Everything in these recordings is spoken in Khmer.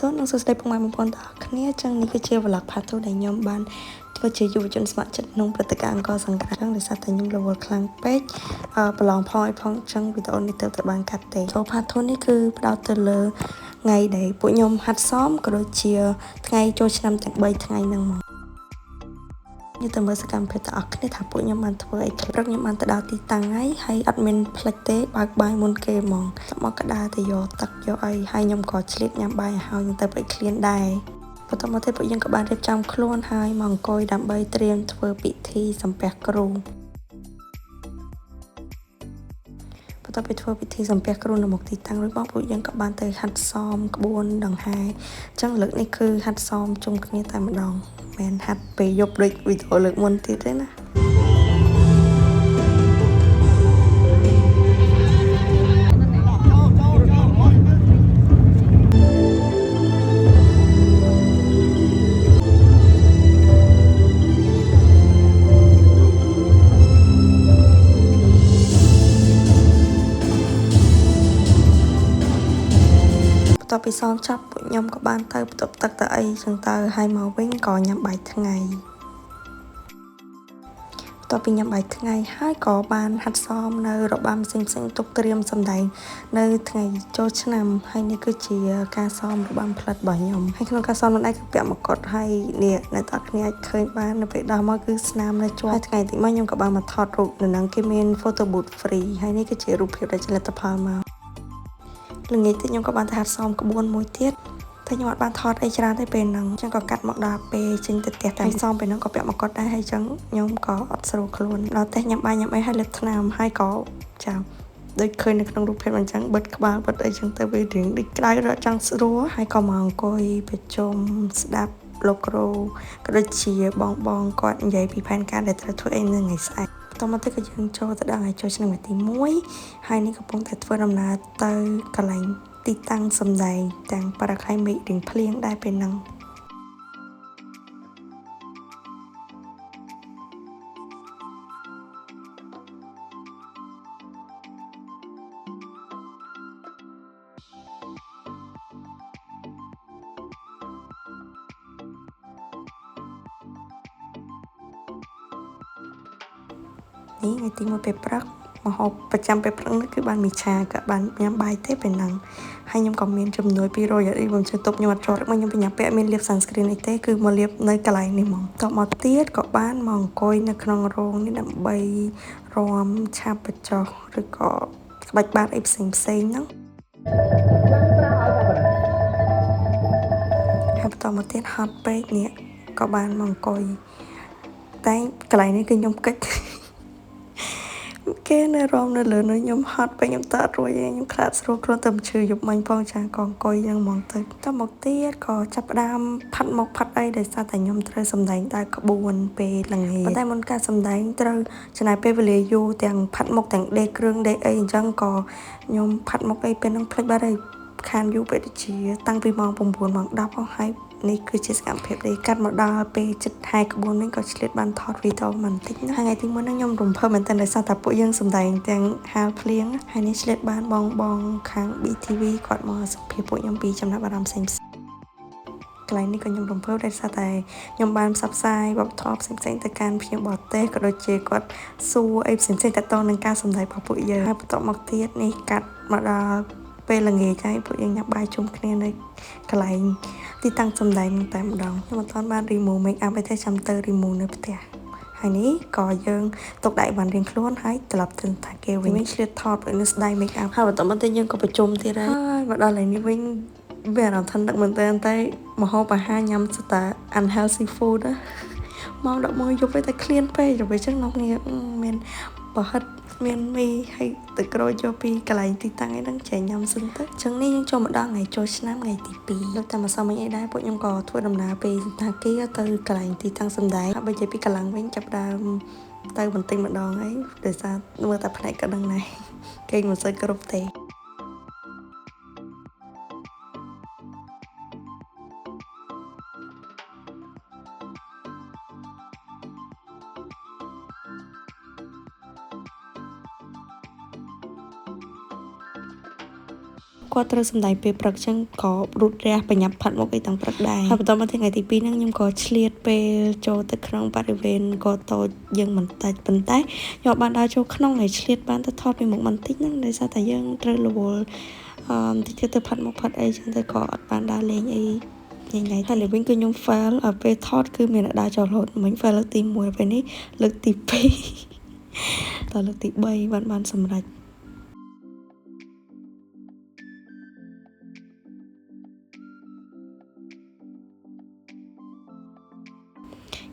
សូននឹងសួស្តីពុកម៉ែបងប្អូនទាំងអស់គ្នាចឹងនេះគឺជា vlog ផាទូដែលខ្ញុំបានធ្វើជាយុវជនស្ម័គ្រចិត្តក្នុងព្រឹត្តិការណ៍អង្គរសង្គ្រាមចឹងដោយសារតែខ្ញុំរវល់ខ្លាំងពេកប្រឡងផងឲ្យផងចឹងវីដេអូនេះទៅបានកាត់ទេចូលផាទូនេះគឺផ្ដោតទៅលើថ្ងៃដែលពួកខ្ញុំហាត់សមក៏ដូចជាថ្ងៃចូលឆ្នាំទាំង3ថ្ងៃហ្នឹងមកខ្ញុំទៅមើលសកម្មភាពទាំងអស់គ្នាថាពួកខ្ញុំបានធ្វើអីព្រឹកខ្ញុំបានទៅដល់ទីតាំងហើយអត់មានផ្លិចទេបើកបាយមុនគេហ្មងមកកដាទៅយកទឹកយកអីហើយខ្ញុំក៏ឆ្លៀតញ៉ាំបាយហើយខ្ញុំទៅពេលឃ្លានដែរបន្ទាប់មកទៀតពួកយើងក៏បានរៀបចំខ្លួនហើយមកអង្គុយដើម្បីត្រៀមធ្វើពិធីសំពះគ្រូបន្ទាប់ពីធ្វើពិធីសំពះគ្រូនៅមុខទីតាំងរួចមកពួកយើងក៏បានទៅហាត់សមក្បួនដង្ហែអញ្ចឹងលើកនេះគឺហាត់សមជុំគ្នាតែម្ដងមិនហាត់ពេលយប់ដូចវីដេអូលើកមុនទៀតទេណាបន្ទាប់ពីសមចាប់ពួកខ្ញុំក៏បានទៅបន្ទប់ទឹកទៅអីចឹងទៅហើយមកវិញក៏ញ៉ាំបាយថ្ងៃបន្ទាប់ពីញ៉ាំបាយថ្ងៃហើយក៏បានហាត់សមនៅរបាំផ្សេងទុកត្រៀមសម្ដែងនៅថ្ងៃចូលឆ្នាំហើយនេះគឺជាការសមរបាំផ្លិតរបស់ខ្ញុំហើយក្នុងការសមនោះឯងគឺពាក់មកុដហើយនេះអ្នកទាំងគ្នាអាចឃើញបាននៅពេលដល់មកគឺស្នាមនៅជាប់ហើយថ្ងៃទីមកខ្ញុំក៏បានមកថតរូបនៅនឹងគេមាន photo booth free ហើយនេះគឺជារូបភាពដែលជាលទ្ធផលមកល្ងាចទៀតខ្ញុំក៏បានទៅហាត់សមក្បួនមួយទៀតតែខ្ញុំអត់បានថតអីច្រើនទេពេលហ្នឹងអញ្ចឹងក៏កាត់មកដល់ពេលចេញទៅផ្ទះតែសមពេលហ្នឹងក៏ពាក់មកុដដែរហើយអញ្ចឹងខ្ញុំក៏អត់ស្រួលខ្លួនដល់ផ្ទះញ៉ាំបាយញ៉ាំអីហើយលេបថ្នាំហើយក៏ចាំដូចឃើញនៅក្នុងរូបភាពអញ្ចឹងបិទក្បាលបិទអីអញ្ចឹងទៅវារៀងដូចក្តៅរត់ចង់ស្រួលហើយក៏មកអង្គុយប្រជុំស្ដាប់លោកគ្រូក៏ដូចជាបងគាត់និយាយពីផែនការដែលត្រូវធ្វើអីនៅថ្ងៃស្អែកតមកទៅក៏យើងចូលទៅដល់ថ្ងៃចូលឆ្នាំទី1ហើយនេះកំពុងតែធ្វើដំណើរទៅកន្លែងទីតាំងសម្ដែងទាំងបរិក្ខារមេឃរៀងភ្លៀងដែរពេលហ្នឹងនេះថ្ងៃទី1ពេលព្រឹកម្ហូបប្រចាំពេលព្រឹកនេះគឺបានមីឆាក៏បានញ៉ាំបាយទេពេលហ្នឹងហើយខ្ញុំក៏មានជំនួយពី Royal Eat ខ្ញុំជឿទុកខ្ញុំអត់ជាប់មកខ្ញុំបញ្ញាពាក់មានលាប sunscreen អីទេគឺមកលាបនៅកន្លែងនេះហ្មងតមកទៀតក៏បានមកអង្គុយនៅក្នុងរោងនេះដើម្បីរាំឆាប់បញ្ចុះឬក៏ក្បាច់បាតអីផ្សេងហ្នឹងហើយបន្តមកទៀតហត់ពេកនេះក៏បានមកអង្គុយតែកន្លែងនេះគឺខ្ញុំកិច្ចគេនៅរំនៅលើនោះខ្ញុំហត់ពេកខ្ញុំតើអត់រួចទេខ្ញុំខ្លាចស្រួលខ្លួនទៅឈឺយប់មិញផងចាក៏អង្គុយយ៉ាងហ្មងទៅតមកទៀតក៏ចាប់ផ្ដើមផាត់មុខផាត់អីដោយសារតែខ្ញុំត្រូវសម្ដែងដើរក្បួនពេលល្ងាចប៉ុន្តែមុនការសម្ដែងត្រូវចំណាយពេលវេលាយូរទាំងផាត់មុខទាំងដេកគ្រឿងដេកអីអញ្ចឹងក៏ខ្ញុំផាត់មុខអីពេលហ្នឹងភ្លេចបាត់ហើយខានយូរពេកដូចជាតាំងពីម៉ោង9ម៉ោង10ផងហើយនេះគឺជាសកម្មភាពដែលកាត់មកដល់ពេលចិត្តហាយក្បួនវិញក៏ឆ្លៀតបានថតវីដេអូបន្តិចណាថ្ងៃទី1ហ្នឹងខ្ញុំរំភើបមែនតើដោយសារតែពួកយើងសម្ដែងទាំងហាលភ្លៀងហើយនេះឆ្លៀតបានបងខាង BTV គាត់មកសម្ភាសពួកខ្ញុំពីចំណាប់អារម្មណ៍ផ្សេងកន្លែងនេះក៏ខ្ញុំរំភើបដោយសារតែខ្ញុំបានផ្សព្វផ្សាយវប្បធម៌ផ្សេងទៅកាន់ភ្ញៀវបរទេសក៏ដូចជាគាត់សួរអីផ្សេងតាក់ទងនឹងការសម្ដែងរបស់ពួកយើងហើយបន្ទាប់មកទៀតនេះកាត់មកដល់ពេលល្ងាចហើយពួកយើងញ៉ាំបាយជុំគ្នានៅកន្លែងទីតាំងសម្ដែងតែម្ដងខ្ញុំមិនទាន់បាន remove make up អីទេចាំទៅ remove នៅផ្ទះហើយនេះក៏យើងទុកដៃបានរៀងខ្លួនហើយត្រឡប់ទៅថាគេវិញឆ្លៀតថតនៅស្ដាយ make up ហើយបន្តមកទៀតយើងក៏ប្រជុំទៀតហើយមកដល់ឡើងនេះវិញវាអារម្មណ៍ថានឹកមែនតើតែម្ហូបអាហារញ៉ាំស្តា unhealthy food ម៉ោង11យប់តែឃ្លានពេកទៅវិញចឹងនោះគ្នាមានប្រហិតមានមីហើយទឹកក្រូចយកពីកន្លែងទីតាំងឯហ្នឹងចែកញ៉ាំសិនទៅចឹងនេះយើងចូលមកដល់ថ្ងៃចូលឆ្នាំថ្ងៃទី2ដូចតែម្សិលមិញអីដែរពួកខ្ញុំក៏ធ្វើដំណើរពីសន្តាគារទៅកន្លែងទីតាំងសម្ដែងហើយបើនិយាយពីកម្លាំងវិញចាប់ដើមទៅបន្តិចម្ដងអីដោយសារមើលតែផ្នែកក៏ដឹងដែរគេមិនសូវគ្រប់ទេ គាត់ត្រូវសម្ដែងពេលព្រឹកចឹងក៏រត់រះបញ្ញាប់ផាត់មកអីទាំងព្រឹកដែរហើយបន្តមកថ្ងៃទី2ហ្នឹងខ្ញុំក៏ឆ្លៀតពេលចូលទៅក្នុងបរិវេណក៏តូចយើងបន្តិចប៉ុន្តែខ្ញុំបានដើរចូលក្នុងហើយឆ្លៀតបានទៅថតពីមុខបន្តិចហ្នឹងដោយសារតែយើងត្រូវរវល់តិចទៅផាត់មកផាត់អីចឹងទៅក៏អត់បានដើរលេងអីញ៉ៃញ៉ៃតែលេងវិញគឺខ្ញុំ fail ពេលថតគឺមានអ្នកដើរចូលរហូតមិញ fail លើកទី1ពេលនេះលើកទី2ដល់លើកទី3បានសម្រេច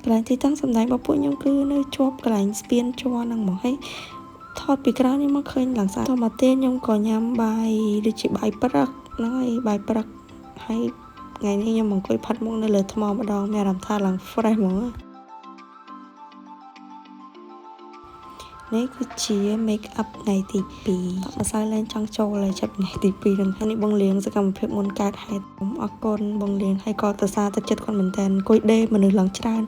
កន្លែងទីតាំងសម្ដែងរបស់ពួកខ្ញុំគឺនៅជាប់កន្លែងស្ពានជ័រហ្នឹងមកហើយថតពីក្រៅនេះមកឃើញឡើងស្អាតតមកទៀតខ្ញុំក៏ញ៉ាំបាយដូចជាបាយព្រឹកហ្នឹងហើយបាយព្រឹកហើយថ្ងៃនេះខ្ញុំអង្គុយផាត់មុខនៅលើថ្មម្ដងមានអារម្មណ៍ថាឡើង fresh ហ្មងនេះគឺជា make up ថ្ងៃទី2ម្សៅលែងចង់ចូលហើយចាប់ថ្ងៃទី2ហ្នឹងហើយនេះបងលៀងសកម្មភាពមុនកើតហេតុអរគុណបងលៀងហើយក៏ទៅសារទឹកចិត្តគាត់មែនតើអង្គុយដេមនុស្សឡើងច្រើន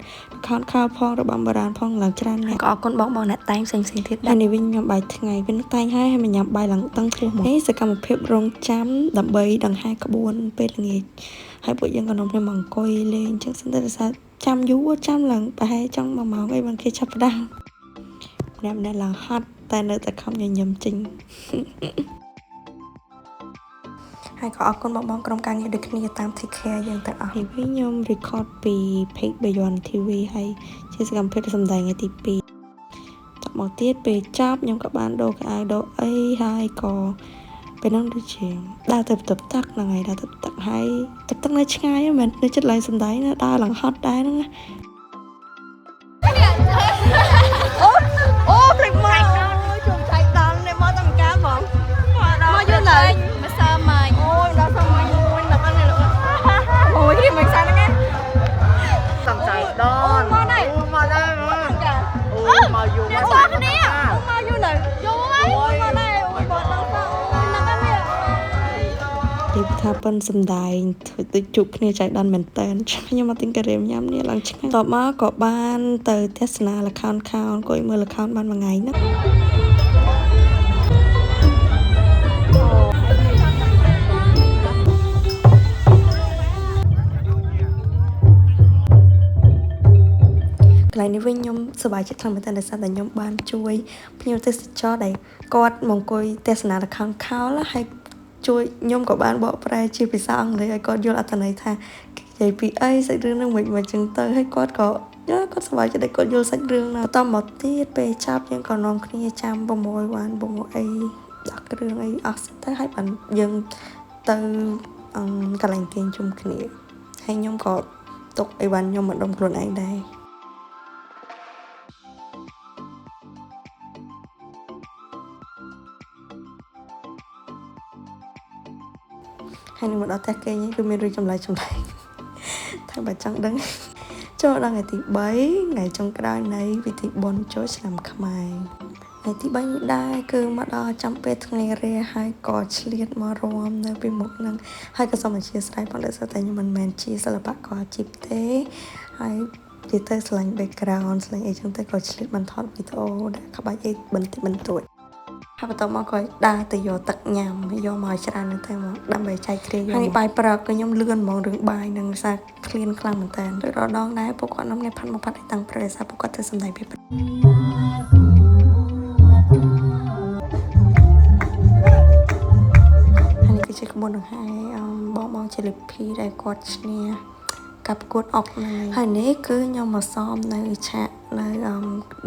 ខោនខោផងរបាំបុរាណផងឡើងច្រើនណាស់ក៏អរគុណបងអ្នកតែងផ្សេងទៀតដែរនេះវិញញ៉ាំបាយថ្ងៃវិញតែងហើយមកញ៉ាំបាយឡើងតឹងពោះមកនេះសកម្មភាពរងចាំដើម្បីដង្ហែក្បួនពេលល្ងាចហើយពួកយើងក៏នាំគ្នាមកអង្គុយលេងចឹងសិនទៅសារចាំយូរចាំឡើងប្រហែលចង់1ម៉ោងអីបានគេចាប់ផ្ដើមម្នាក់ឡើងហត់តែនៅតែខំញញឹមចេញហើយក៏អរគុណបងក្រុមការងារដូចគ្នាតាម take care យើងទាំងអស់ហើយវិញខ្ញុំ record ពី page Beyond TV ហើយជាសកម្មភាពសម្ដែងថ្ងៃទី2តមកទៀតពេលចាប់ខ្ញុំក៏បានដូរកៅអៅដូរអីហើយក៏ពេលហ្នឹងដូចជាដើរទៅទឹកហ្នឹងហើយដើរទៅទឹកហើយទឹកនៅឆ្ងាយមិននៅចិត្តឡើងសម្ដែងណាដើរឡើងហត់ដែរហ្នឹងអូព្រឹកមកជួបឆៃដល់នេះមកតាមការហ្មងមកយូរណាស់មកសើមាញ់អូយដល់សើមាញ់មួយដល់នេះអូយនេះមិនសានហ្នឹងសំចៃដល់មកដែរអូមកយូរមកសាគ្នាមកយូរណាស់យូរហើយមកដែរអូយបងដល់សើហ្នឹងនេះទីថាប៉ិនសំដែងទៅជួបគ្នាចៃដន្យមែនតើខ្ញុំមកទិញការីមញ៉ាំនេះឡើងឆ្ងាញ់តបមកក៏បានទៅទស្សនាល្ខោនអង្គុយមើលល្ខោនបានមួយថ្ងៃណាកន្លែងនេះវិញខ្ញុំសប្បាយចិត្តខ្លាំងមែនតើដោយសារតែខ្ញុំបានជួយភ្ញៀវទេសចរដែលគាត់មកអង្គុយទស្សនាល្ខោនខោលហើយជួយខ្ញុំក៏បានបកប្រែជាភាសាអង់គ្លេសឲ្យគាត់យល់អត្ថន័យថានិយាយពីអីសាច់រឿងហ្នឹងមិនចឹងទៅហើយគាត់ក៏គាត់សប្បាយចិត្តដែលគាត់យល់សាច់រឿងណាបន្តមកទៀតពេលចាប់យើងក៏នាំគ្នាចាំ6វ៉ាន់6អីដាក់គ្រឿងអីអស់ទៅហើយបានយើងទៅកន្លែងគេងជុំគ្នាហើយខ្ញុំក៏ទុកអីវ៉ាន់ខ្ញុំមកដុំខ្លួនឯងដែរហើយនឹងមកដល់ផ្ទះគេគឺមានរឿងចម្លែកថាបើចង់ដឹងចូលដល់ថ្ងៃទី3ថ្ងៃចុងក្រោយនៃពិធីបុណ្យចូលឆ្នាំខ្មែរថ្ងៃទី3នេះដែរគឺមកដល់ចាំពេលថ្ងៃរះហើយក៏ឆ្លៀតមករំនៅពីមុខហ្នឹងហើយក៏សូមអធិស្ឋានផងដោយសារតែខ្ញុំមិនមែនជាសិល្បករអាជីពទេហើយនិយាយទៅឆ្លាញ់ background ឆ្លាញ់អីចឹងទៅក៏ឆ្លៀតបន្ថតវីដេអូដែលក្បាច់អីបន្តិចបន្តួចហើយបន្តមកក៏ដើរទៅយកទឹកញ៉ាំយកមកច្រើនហ្នឹងទៅមកដើម្បីចែកគ្រាយកហើយបាយព្រឹកក៏ខ្ញុំលឿនហ្មងរឿងបាយនឹងសារឃ្លានខ្លាំងមែនតើដូចរដងដែរពួកគាត់នាំគ្នាផាត់មកផាត់ឲ្យតាំងព្រឹកសារពួកគាត់ទៅសម្ដែងពេលព្រឹកហើយនេះគឺជាក្បួនដង្ហែបងជាលិភីដែលគាត់ឈ្នះការប្រកួតអុកហ្នឹងហើយនេះគឺខ្ញុំមកសមនៅឆាកនៅ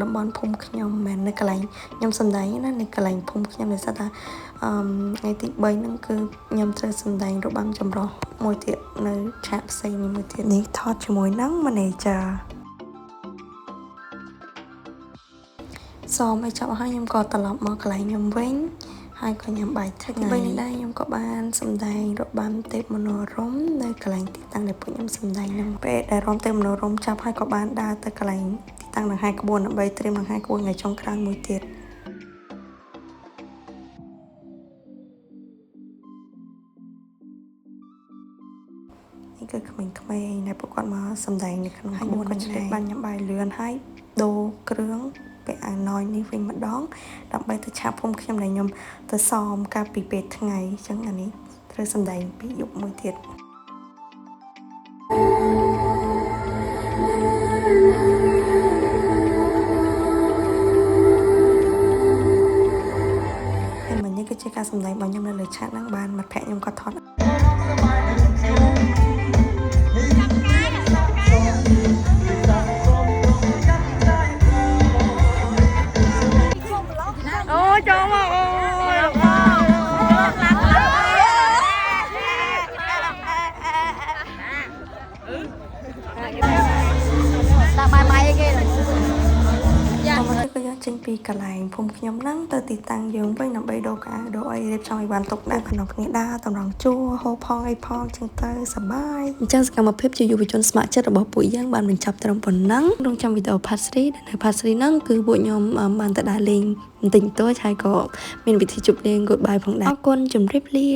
តំបន់ភូមិខ្ញុំមិនមែននៅកន្លែងខ្ញុំសម្ដែងណានៅកន្លែងភូមិខ្ញុំដោយសារថាថ្ងៃទី3ហ្នឹងគឺខ្ញុំត្រូវសម្ដែងរបាំចម្រុះមួយទៀតនៅឆាកផ្សេងមួយទៀតនេះថតជាមួយនឹង manager សមឲ្យចាប់ហើយខ្ញុំក៏ត្រឡប់មកកន្លែងខ្ញុំវិញហើយក៏ញ៉ាំបាយថ្ងៃនេះដែរខ្ញុំក៏បានសម្ដែងរបាំទេពមនោរម្យនៅកន្លែងទីតាំងដែលពួកខ្ញុំសម្ដែងហ្នឹងពេលដែលរំទេពមនោរម្យចាប់ហើយក៏បានដើរទៅកន្លែងទីតាំងដង្ហែក្បួនដើម្បីត្រៀមដង្ហែក្បួនថ្ងៃចុងក្រោយមួយទៀតនេះគឺក្មេងៗដែលពួកគាត់មកសម្ដែងនៅក្នុងក្បួនក៏ឆ្លៀតបានញ៉ាំបាយលឿនហើយដូរគ្រឿងពេលអាណយនេះវិញម្ដងដើម្បីទៅឆាប់ភូមិខ្ញុំដែលខ្ញុំទៅសមកាលពីពេលថ្ងៃអញ្ចឹងអានេះ ត្រូវសម្ដែងពីយប់មួយទៀតហើយមិញនេះគឺជាការសម្ដែងរបស់ខ្ញុំនៅលើឆាកហ្នឹងបានមិត្តភក្តិខ្ញុំក៏ថតអូចូលមកអូដាក់បាយគេយ៉ាងនេះក៏យើងចេញពីកន្លែងភូមិខ្ញុំហ្នឹងទៅទីតាំងយើងវិញដើម្បីដូរកាដូរអីរៀបចំឲ្យបានទុកដាក់ក្នុងគ្នាដើរតម្រង់ជួរហូបផងអីផងចឹងទៅសប្បាយអញ្ចឹងសកម្មភាពជាយុវជនស្ម័គ្រចិត្តរបស់ពួកយើងបានបញ្ចប់ត្រឹមប៉ុណ្ណឹងក្នុងចាំវីដេអូ Part 3 ដែលនៅ Part 3 ហ្នឹងគឺពួកខ្ញុំបានទៅដើរលេងបន្តិចបន្តួចហើយក៏មានវិធីជប់លៀង Goodbye ផងដែរអរគុណជម្រាបលា